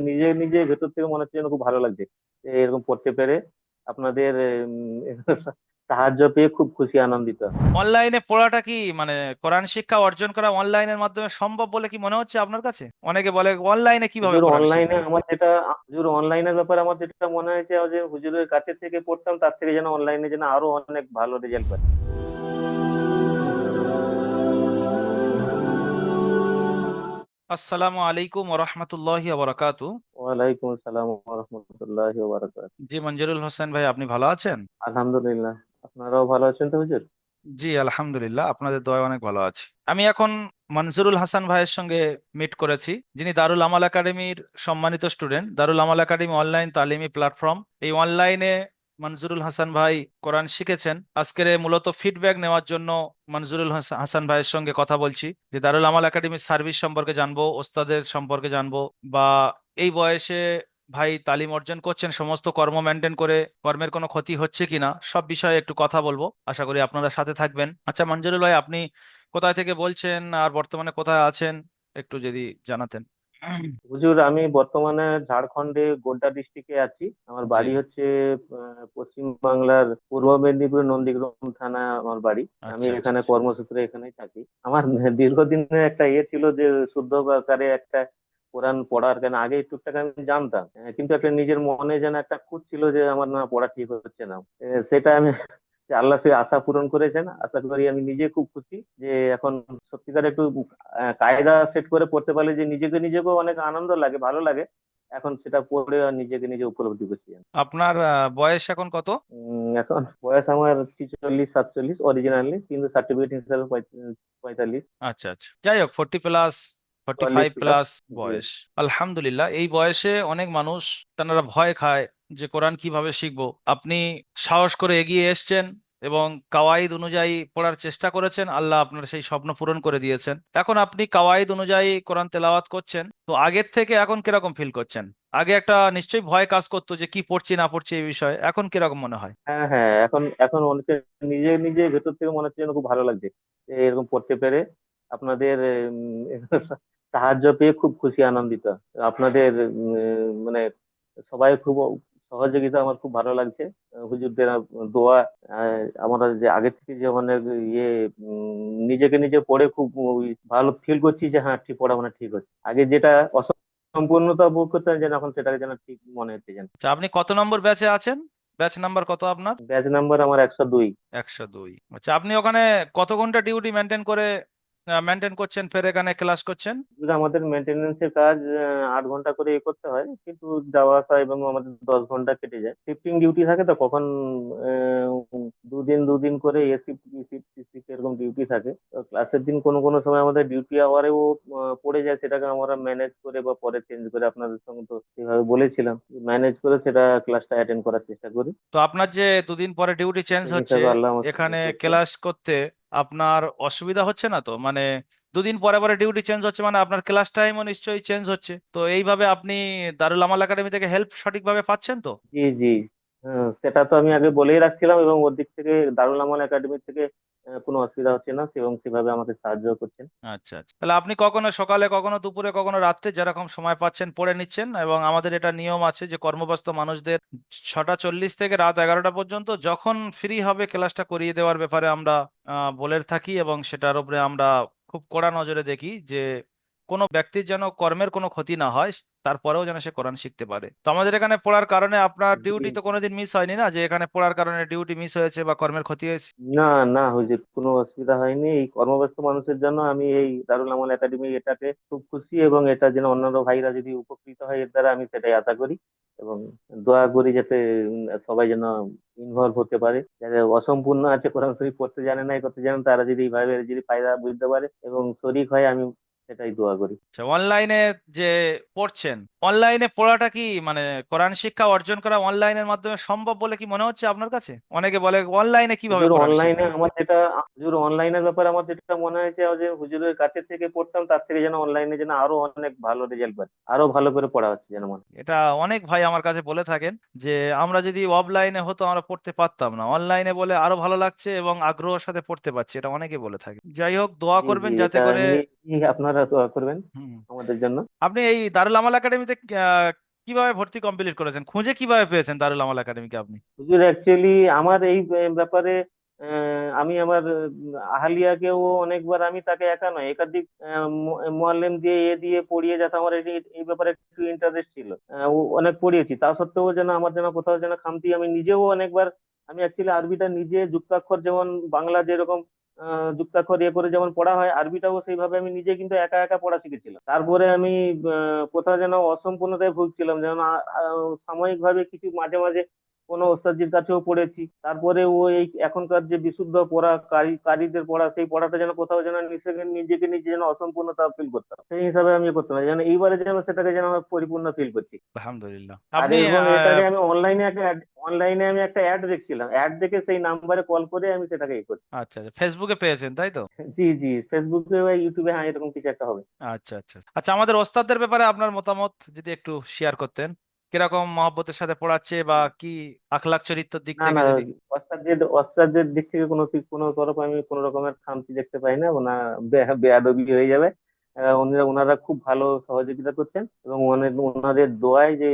নিজে নিজে ভেতর থেকে মনে হচ্ছে যেন খুব ভালো লাগছে যে এরকম পড়তে পেরে আপনাদের সাহায্য পেয়ে খুব খুশি আনন্দিত। অনলাইনে পড়াটা কি মানে কোরআন শিক্ষা অর্জন করা অনলাইনের মাধ্যমে সম্ভব বলে কি মনে হচ্ছে আপনার কাছে? অনেকে বলে অনলাইনে কিভাবে হুজুর কোরআন অনলাইনে শিখবে। আমার যেটা হুজুর অনলাইনের ব্যাপারে আমার যেটা মনে হয়েছে যে হুজুরের কাছে থেকে পড়তাম তার থেকে যেন অনলাইনে যেন আরো অনেক ভালো রেজাল্ট পাচ্ছি। আসসালামু আলাইকুম ওরহমতুল্লাহি ওবরাকাতু। ওয়ালাইকুম আসসালাম ওয়া রাহমাতুল্লাহি ওয়া বারাকাতুহু। জি, মঞ্জুরুল হোসেন ভাই, আপনি ভালো আছেন? আলহামদুলিল্লাহ। আপনারাও ভালো আছেন তো হুজুর? জি আলহামদুলিল্লাহ, আপনাদের দয়ায় অনেক ভালো আছি। আমি এখন মনজুরুল হাসান ভাইয়ের সঙ্গে মিট করেছি, যিনি দারুল আমাল একাডেমির সম্মানিত স্টুডেন্ট। দারুল আমাল একাডেমি অনলাইন তালিমি প্ল্যাটফর্ম। এই অনলাইনে মনজুরুল হাসান ভাই কোরআন শিখেছেন। আজকের মূলত ফিডব্যাক নেওয়ার জন্য মনজুরুল হাসান ভাইয়ের সঙ্গে কথা বলছি, যে দারুল আমাল একাডেমির সার্ভিস সম্পর্কে জানবো, ওস্তাদের সম্পর্কে জানবো, বা এই বয়সে ভাই তালিম অর্জন করছেন, সমস্ত কর্ম মেনটেন করে কর্মের কোনো ক্ষতি হচ্ছে কিনা, সব বিষয়ে একটু কথা বলবো। আশা করি আপনারা সাথে থাকবেন। আচ্ছা মঞ্জুরুল ভাই, আপনি কোথায় থেকে বলছেন আর বর্তমানে কোথায় আছেন, একটু যদি জানাতেন। হুজুর আমি বর্তমানে ঝাড়খণ্ডে গোড্ডা ডিস্ট্রিক্টে আছি। আমার জি। বাড়ি হচ্ছে পশ্চিম বাংলার পূর্ব মেদিনীপুর নন্দীগ্রাম থানা আমার বাড়ি। আমি আচ্ছা আচ্ছা এখানে আচ্ছা। কর্মসূত্রে এখানেই থাকি। আমার দীর্ঘদিনের একটা ছিল যে শুদ্ধ আকারে একটা কোরআন পড়ার, কেন আগে টুকটাক আমি জানতাম, কিন্তু একটা নিজের মনে যেন একটা খুঁত ছিল যে আমার না পড়া ঠিক হচ্ছে না। সেটা আমি যে আল্লাহ সে আশা পূরণ করেছেন, আশা করি আমি নিজে খুব খুশি যে এখন সত্যিকার একটু কায়দা সেট করে পড়তে পারলে যে নিজেকেও অনেক আনন্দ লাগে, ভালো লাগে। এখন সেটা পড়ে আর নিজেকে নিজে উপলব্ধি করছি আমি। আপনার বয়স এখন কত? এখন বয়স আমার 46 47 অরিজিনালি, কিন্তু সার্টিফিকেট হিসাবে 45। আচ্ছা আচ্ছা, যাই হোক, 40+, 45 চুয়াল্লিশ প্লাস। প্লাস জি। বয়স। আলহামদুলিল্লাহ, এই বয়সে অনেক মানুষ তারা ভয় খায় যে কোরআন কিভাবে শিখবো। আপনি সাহস করে এগিয়ে এসেছেন এবং কাওয়াইদ অনুযায়ী পড়ার চেষ্টা করেছেন। আল্লাহ আপনার সেই স্বপ্ন পূরণ করে দিয়েছেন। এখন আপনি কাওয়াইদ অনুযায়ী কোরআন তেলাওয়াত করছেন, তো আগের থেকে এখন কিরকম ফিল করছেন? আগে একটা নিশ্চয়ই ভয় কাজ করতো যে কি পড়ছি না পড়ছি এই বিষয়ে, এখন কিরকম মনে হয়? হ্যাঁ হ্যাঁ, এখন এখন অনেকে নিজে নিজে ভেতর থেকে মনে হচ্ছে যেন খুব ভালো লাগছে যে এরকম পড়তে পেরে আপনাদের সাহায্য পেয়ে খুব খুশি আনন্দিত। আপনাদের মানে সবাই খুব সহযোগিতা আমার খুব ভালো লাগছে। হুজুরদের দোয়া, আমরা যে আগে থেকে যে অনেক ইয়ে নিজেকে নিজে পড়ে খুব ভালো ফিল করছি যে হ্যাঁ ঠিক পড়াশোনা ঠিক হচ্ছে। আগে যেটা অসম্পূর্ণতা বোধ করতাম যেন এখন সেটাকে যেন ঠিক মনে হচ্ছে যেন। আচ্ছা, আপনি কত নম্বর ব্যাচে আছেন? ব্যাচ নাম্বার কত আপনার? ব্যাচ নাম্বার আমার 102। 102। আচ্ছা, আপনি ওখানে কত ঘন্টা ডিউটি মেনটেন করছেন, ফের এখানে ক্লাস করছেন? শুধু আমাদের মেনটেনেন্সের কাজ 8 ঘন্টা করে করতে হয়, কিন্তু যাওয়া আসা এবং আমাদের 10 ঘন্টা কেটে যায়। শিফটিং ডিউটি থাকে তো কখন আহ, দুদিন দুদিন করে A shift B shift C shift এরকম ডিউটি থাকে। তো ক্লাসের দিন কোনো কোনো সময় আমাদের ডিউটি আওয়ারেও পড়ে যায়, সেটাকে আমরা ম্যানেজ করে বা পরে চেঞ্জ করে আপনাদের সঙ্গে তো সেভাবে বলেছিলাম, ম্যানেজ করে সেটা ক্লাসটা অ্যাটেন্ড করার চেষ্টা করি। তো আপনার যে দুদিন পরে ডিউটি চেঞ্জ সেই হচ্ছে, হিসাবে আল্লাহ আমার এখানে সঙ্গে করছেন। ক্লাস করতে আপনার অসুবিধা হচ্ছে না তো? মানে দুদিন পরে পরে ডিউটি চেঞ্জ হচ্ছে মানে আপনার ক্লাস টাইমও নিশ্চয়ই চেঞ্জ হচ্ছে, তো এইভাবে আপনি দারুল আমাল একাডেমি থেকে হেল্প সঠিকভাবে পাচ্ছেন তো? জি জি। হ্যাঁ, সেটা তো আমি আগে বলেই রাখছিলাম, এবং ওর দিক থেকে দারুল আমাল একাডেমি থেকে কোনো অসুবিধা হচ্ছে না, এবং সেভাবে আমাকে সাহায্য করছেন। আচ্ছা আচ্ছা, তাহলে আপনি কখনো সকালে, কখনো দুপুরে, কখনো রাত্রে যেরকম সময় পাচ্ছেন পড়ে নিচ্ছেন। এবং আমাদের এটা নিয়ম আছে যে কর্মব্যস্ত মানুষদের 6টা 40 থেকে রাত 11টা পর্যন্ত যখন ফ্রি হবে ক্লাসটা করিয়ে দেওয়ার ব্যাপারে আমরা বলে থাকি, এবং সেটার উপরে আমরা খুব কড়া নজরে দেখি যে কোনো ব্যক্তির যেন কর্মের কোনো ক্ষতি না হয়, তারপরেও যেন সে কোরআন শিখতে পারে। তো আমাদের এখানে পড়ার কারণে আপনার জি। ডিউটি তো কোনোদিন মিস হয়নি না, যে এখানে পড়ার কারণে ডিউটি মিস হয়েছে বা কর্মের ক্ষতি হয়েছে? না না হুজুর, কোনো অসুবিধা হয়নি। এই কর্মব্যস্ত মানুষের জন্য আমি এই দারুল আমাল একাডেমি এটাতে খুব খুশি, এবং এটা যেন অন্যান্য ভাইরা যদি উপকৃত হয় এর দ্বারা আমি সেটাই আশা করি। এবং দোয়া করি যাতে সবাই যেন ইনভলভ হতে পারে, যাদের অসম্পূর্ণ আছে, কোরআন শরীফ পড়তে জানে না, এ করতে জানে না, তারা যদি এইভাবে যদি ফায়দা বুঝতে পারে এবং শরিক হয়, আমি সেটাই দোয়া করি। আচ্ছা, অনলাইনে যে পড়ছেন, অনলাইনে পড়াটা কি মানে কোরআন শিক্ষা অর্জন করা অনলাইনের মাধ্যমে সম্ভব বলে কি মনে হচ্ছে আপনার কাছে? অনেকে বলে অনলাইনে কিভাবে হুজুর কোরআন অনলাইনে শিখবে। আমার যেটা হুজুর অনলাইনের ব্যাপারে আমার যেটা মনে হয়েছে যে হুজুরের কাছে থেকে পড়তাম তার থেকে যেন অনলাইনে যেন আরো অনেক ভালো রেজাল্ট পাচ্ছি, আরো ভালো করে পড়া হচ্ছে যেন মনে এটা অনেক ভাই আমার কাছে বলে থাকেন যে আমরা যদি অফলাইনে হতো আমরা পড়তে পারতাম না, অনলাইনে বলে আরো ভালো লাগছে এবং আগ্রহের সাথে পড়তে পারছি, এটা অনেকে বলে থাকে। যাই হোক, দোয়া জি জি, করবেন যাতে এটা করে। নিয়ে আপনারা দোয়া করবেন হুম। আমাদের জন্য। আপনি এই দারুল আমাল একাডেমি একাডেমিতে কিভাবে ভর্তি কমপ্লিট করেছেন, খুঁজে কিভাবে পেয়েছেন দারুল আমাল একাডেমিকে আপনি? হুজুর অ্যাকচুয়ালি আমার এই ব্যাপারে আমি আমার আহালিয়াকেও অনেকবার, আমি তাকে একা নয় একাধিক মোয়াল্লেম দিয়ে দিয়ে পড়িয়ে, যাতে আমার এই ব্যাপারে একটু ইন্টারেস্ট ছিল। ও অনেক পড়িয়েছি, তা সত্ত্বেও যেন আমার যেন কোথাও যেন খামতি, আমি নিজেও অনেকবার, আমি অ্যাকচুয়ালি আরবিটা নিজে যুক্তাক্ষর যেমন বাংলা যেরকম যুক্তাক্ষর ইয়ে করে যেমন পড়া হয়, আরবিটাও সেইভাবে আমি নিজে কিন্তু একা একা পড়া শিখেছিলাম। তারপরে আমি কোথাও যেন অসম্পূর্ণতায় ভুগছিলাম, যেমন সাময়িক ভাবে কিছু মাঝে মাঝে কোনো ওস্তাদের কাছেও পড়েছি। তারপরে ও এই এখনকার যে বিশুদ্ধ পড়া, কারীদের পড়া, সেই পড়াটা যেন কোথাও যেন নিজেকে নিজেকে নিজে যেন অসম্পূর্ণতা ফিল করতাম, সেই হিসাবে আমি করতাম না, যেন এইবারে যেন সেটাকে যেন আমার পরিপূর্ণ ফিল করছি। আলহামদুলিল্লাহ। আর আপনি এবং এটাকে আমি অনলাইনে আমি একটা অ্যাড দেখছিলাম, অ্যাড দেখে সেই নাম্বারে কল করে আমি সেটাকে ই করছি। আচ্ছা আচ্ছা, ফেসবুকে পেয়েছেন তাই তো? জি জি, ফেসবুকে বা ইউটিউবে, হ্যাঁ এরকম কিছু একটা হবে। আচ্ছা আচ্ছা আচ্ছা, আমাদের ওস্তাদদের ব্যাপারে আপনার মতামত যদি একটু শেয়ার করতেন, কিরকম মহব্বতের সাথে পড়াচ্ছে বা কি আখলাক চরিত্রের দিক না থেকে না, যদি। ওস্তাদের দিক থেকে কোনো তরফ আমি কোনো রকমের খামতি দেখতে পাই না, বেয়াদবি হয়ে যাবে। ওনারা খুব ভালো সহযোগিতা করছেন, এবং ওনাদের দোয়ায় যে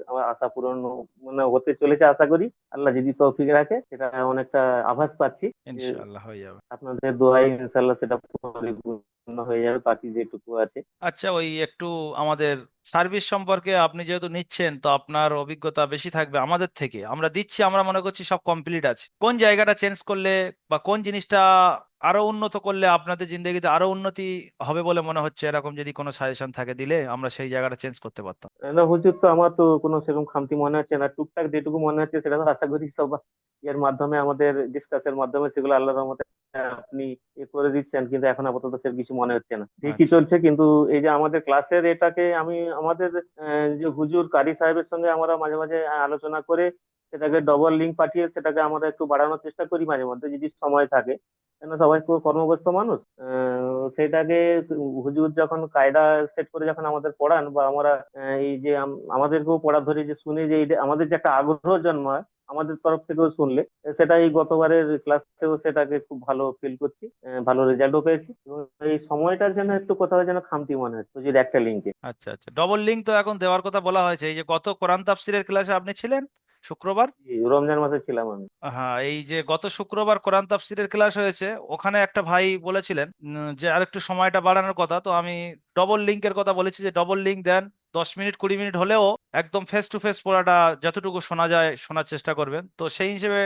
আমার আশা পূরণ মানে হতে চলেছে, আশা করি আল্লাহ যদি তৌফিক রাখে, সেটা অনেকটা আভাস পাচ্ছি যে ইনশাআল্লাহ হয়ে যাবে। আপনাদের দোয়ায় ইনশাল্লাহ সেটা পরিপূর্ণ হয়ে যাবে, বাকি যেটুকু আছে। আচ্ছা, ওই একটু আমাদের সার্ভিস সম্পর্কে, আপনি যেহেতু নিচ্ছেন তো আপনার অভিজ্ঞতা বেশি থাকবে আমাদের থেকে। আমরা দিচ্ছি, আমরা মনে করছি সব কমপ্লিট আছে, কোন জায়গাটা চেঞ্জ করলে বা কোন জিনিসটা আরো উন্নত করলে আপনাদের জিন্দগিতে আরো উন্নতি হবে বলে মনে হচ্ছে, এরকম যদি কোনো সাজেশন থাকে দিলে আমরা সেই জায়গাটা চেঞ্জ করতে পারতাম। না হুজুর, তো আমার তো কোনো সেরকম খামতি মনে হচ্ছে না, টুকটাক যেটুকু মনে হচ্ছে সেটা তো আশা করি সব এর মাধ্যমে, আমাদের ডিসকাসের মাধ্যমে সেগুলো আল্লাহর রহমতে আপনি এ করে দিচ্ছেন, কিন্তু এখন আপাতত সেরকম কিছু মনে হচ্ছে না, ঠিকই আচ্ছা চলছে। কিন্তু এই যে আমাদের ক্লাসের এটাকে আমি আমাদের যে হুজুর কারি সাহেবের সঙ্গে আমরা মাঝে মাঝে আলোচনা করে সেটাকে ডবল লিঙ্ক পাঠিয়ে সেটাকে আমরা একটু বাড়ানোর চেষ্টা করি মাঝে মধ্যে, যদি সময় থাকে, কেন সবাই খুব কর্মব্যস্ত মানুষ। সেটাকে হুজুর যখন কায়দা সেট করে যখন আমাদের পড়ান, বা আমরা এই যে আমাদেরকেও পড়া ধরে যে শুনে যে এই যে আমাদের যে একটা আগ্রহ জন্মায় আমাদের তরফ থেকেও শুনলে, সেটা এই গতবারের ক্লাসেও সেটাকে খুব ভালো ফিল করছি, ভালো রেজাল্টও পেয়েছি, এবং এই সময়টার জন্য একটু কোথাও যেন খামতি মনে হচ্ছে যদি একটা লিঙ্কে। আচ্ছা আচ্ছা, ডবল লিঙ্ক তো এখন দেওয়ার কথা বলা হয়েছে। এই যে গত কোরআন তাফসিরের ক্লাসে আপনি ছিলেন শুক্রবার। রমজান মাসে ছিলাম আমি। হ্যাঁ, এই যে গত শুক্রবার কোরআন তাফসিরের ক্লাস হয়েছে, ওখানে একটা ভাই বলেছিলেন যে আরেকটু সময়টা বাড়ানোর কথা। তো আমি ডবল লিঙ্কের কথা বলেছি, যে ডবল লিঙ্ক দেন, 10 মিনিট 20 মিনিট হলেও একদম ফেস টু ফেস পড়াটা যতটুকু শোনা যায় শোনার চেষ্টা করবেন। তো সেই হিসেবে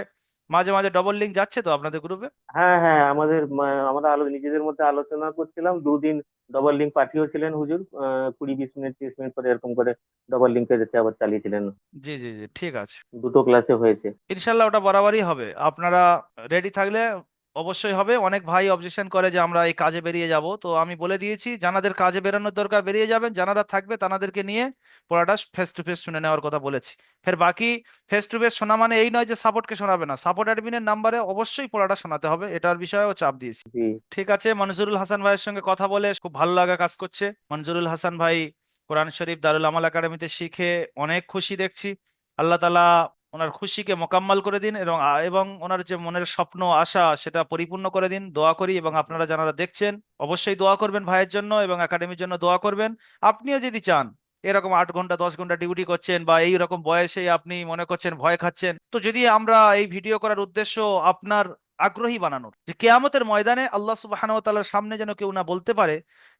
মাঝে মাঝে ডবল লিঙ্ক যাচ্ছে তো আপনাদের গ্রুপে? হ্যাঁ হ্যাঁ, আমরা নিজেদের মধ্যে আলোচনা করছিলাম, দুদিন ডবল লিঙ্ক পাঠিয়েছিলেন হুজুর, 20 20 মিনিট 30 মিনিট করে এরকম করে ডবল লিঙ্কে যেতে আবার চালিয়েছিলেন। জি জি জি, ঠিক আছে। দুটো ক্লাসে হয়েছে। ইনশাল্লাহ ওটা বরাবরই হবে, আপনারা রেডি থাকলে অবশ্যই হবে। অনেক ভাই অবজেকশন করে যে আমরা এই কাজে বেরিয়ে যাব, তো আমি বলে দিয়েছি যানাদের কাজে বেরোনোর দরকার বেরিয়ে যাবেন, যারা থাকবে তাদেরকে নিয়ে পড়াটা ফেস টু ফেস শুনে নেওয়ার কথা বলেছি। ফের বাকি ফেস টু ফেস শোনা মানে এই নয় যে সাপোর্টকে শোনাবে না, সাপোর্ট অ্যাডমিনের নাম্বারে অবশ্যই পড়াটা শোনাতে হবে, এটার বিষয়েও চাপ দিয়েছি। জি ঠিক আছে, মনজুরুল হাসান ভাইয়ের সঙ্গে কথা বলে খুব ভালো লাগা কাজ করছে। মনজুরুল হাসান ভাই কোরআন শরীফ দারুল আমাল একাডেমিতে শিখে অনেক খুশি দেখছি। আল্লাহ তাআলা ওনার খুশিকে মোকাম্মল করে দিন, এবং এবং ওনার যে মনের স্বপ্ন আশা সেটা পরিপূর্ণ করে দিন, দোয়া করি। এবং আপনারা যারা দেখছেন অবশ্যই দোয়া করবেন ভাইয়ের জন্য এবং একাডেমির জন্য দোয়া করবেন। আপনিও যদি চান, এরকম 8 ঘন্টা 10 ঘন্টা ডিউটি করছেন বা এই রকম বয়সে আপনি মনে করছেন ভয় খাচ্ছেন, তো যদি আমরা এই ভিডিও করার উদ্দেশ্য আপনার আগ্রহী বানানোর, যে কেয়ামতের ময়দানে আল্লাহ সুবহানাহু ওয়া তাআলার সামনে যেন কেউ না বলতে পারে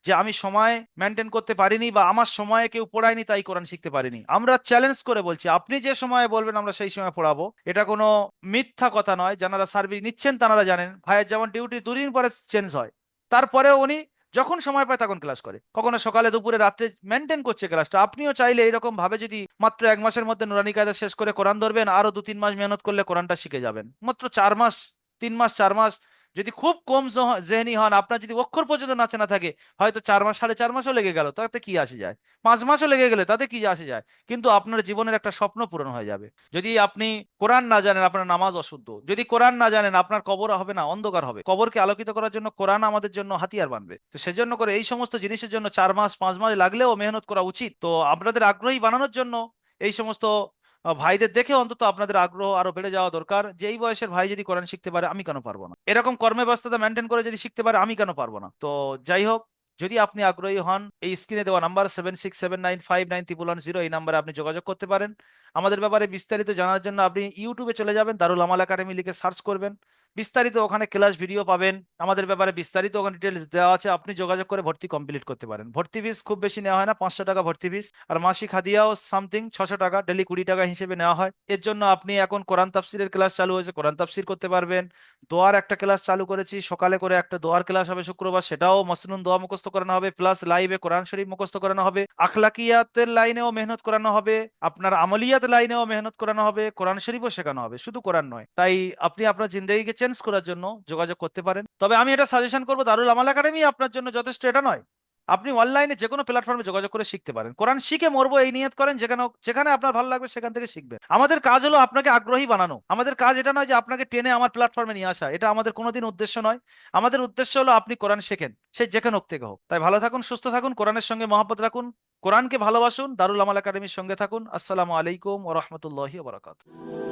যে আমি সময় মেনটেন করতে পারিনি বা আমার সময়ে কেউ পড়ায়নি তাই কোরআন শিখতে পারিনি। আমরা চ্যালেঞ্জ করে বলছি, আপনি যে সময়ে বলবেন আমরা সেই সময় পড়াবো, এটা কোনো মিথ্যা কথা নয়। যারা সার্ভিস নিচ্ছেন তারা জানেন ভাইয়ের যেমন ডিউটি দুদিন পরে চেঞ্জ হয়, তারপরেও উনি যখন সময় পায় তখন ক্লাস করে, কখনো সকালে দুপুরে রাত্রে মেনটেন করছে ক্লাসটা। আপনিও চাইলে এরকম ভাবে যদি মাত্র 1 মাসের মধ্যে নুরানি কায়দা শেষ করে কোরআন ধরবেন, আরো 2 3 মাস মেহনত করলে কোরআনটা শিখে যাবেন। মাত্র 4 মাস, 3 মাস 4 মাস, যদি খুব কম জেহনি হন, আপনার যদি অক্ষর পর্যন্ত না চেনা থাকে, হয়তো 4 মাস 4.5 মাসও লেগে গেল, তাতে কি আসে যায়? 5 মাসও লেগে গেলে তাতে কি আসে যায়? কিন্তু আপনার জীবনের একটা স্বপ্ন পূরণ হয়ে যাবে। যদি আপনি কোরআন না জানেন, আপনার নামাজ অশুদ্ধ। যদি কোরআন না জানেন, আপনার কবর হবে না, অন্ধকার হবে। কবরকে আলোকিত করার জন্য কোরআন আমাদের জন্য হাতিয়ার বানবে। তো সেজন্য করে এই সমস্ত জিনিসের জন্য 4 মাস 5 মাস লাগলেও মেহনত করা উচিত। তো আপনাদের আগ্রহী বানানোর জন্য এই সমস্ত ভাইদের দেখে অন্তত আপনাদের আগ্রহ আরো বেড়ে যাওয়া দরকার, যে এই বয়সের ভাই যদি কোরআন শিখতে পারে আমি কেন পারবো না, এরকম কর্মব্যস্ততা মেনটেন করে যদি শিখতে পারে আমি কেন পারবো না। তো যাই হোক, যদি আপনি আগ্রহী হন, এই স্ক্রিনে দেওয়া নাম্বার 7679591110, এই নাম্বারে আপনি যোগাযোগ করতে পারেন। আমাদের ব্যাপারে বিস্তারিত জানার জন্য আপনি ইউটিউবে চলে যাবেন, দারুল আমাল একাডেমি লিখে সার্চ করবেন, বিস্তারিত ওখানে ক্লাস ভিডিও পাবেন। আমাদের ব্যাপারে বিস্তারিত ওখানে ডিটেলস দেওয়া আছে, আপনি যোগাযোগ করে ভর্তি কমপ্লিট করতে পারেন। ভর্তি ফিস খুব বেশি নেওয়া হয় না, 500 টাকা ভর্তি ফিস, আর মাসিক হাদিয়াও সামথিং 600 টাকা, ডেলি 20 টাকা হিসেবে নেওয়া হয়। এর জন্য আপনি এখন কোরআন তাফসিরের ক্লাস চালু হয়েছে, কোরআন তাফসির করতে পারবেন। দোয়ার একটা ক্লাস চালু করেছি, সকালে করে একটা দোয়ার ক্লাস হবে শুক্রবার, সেটাও মাসনুন দোয়া মুখস্থ করানো হবে, প্লাস লাইভে কোরআন শরীফ মুখস্থ করানো হবে। আখলাকিয়াতের লাইনেও মেহনত করানো হবে, আপনার আমলিয়াত লাইনেও মেহনত করানো হবে, কোরআন শরীফও শেখানো হবে, শুধু কোরআন নয়। তাই আপনি আপনার জিন্দগিকে চেঞ্জ করার জন্য যোগাযোগ করতে পারেন। তবে আমি এটা সাজেশন করবো, দারুল আমাল একাডেমি আপনার জন্য যথেষ্ট এটা নয়। আপনি অনলাইনে যে কোনো প্ল্যাটফর্মে যোগাযোগ করে শিখতে পারেন। কোরআন শিখে মরবো এই নিয়ত করেন, যেখানে যেখানে আপনার ভালো লাগবে সেখান থেকে শিখবেন। আমাদের কাজ হলো আপনাকে আগ্রহী বানানো। আমাদের কাজ এটা নয় যে আপনাকে টেনে আমার প্ল্যাটফর্মে নিয়ে আসা, এটা আমাদের কোনোদিন উদ্দেশ্য নয়। আমাদের উদ্দেশ্য হলো আপনি কোরআন শেখেন, সে যেখানে হোক থেকে হোক। তাই ভালো থাকুন, সুস্থ থাকুন, কোরআনের সঙ্গে মহব্বত রাখুন, কোরআনকে ভালোবাসুন, দারুল আমাল একাডেমির সঙ্গে থাকুন। আসসালামু আলাইকুম ওয়া রাহমাতুল্লাহি ওয়া বারাকাতুহু।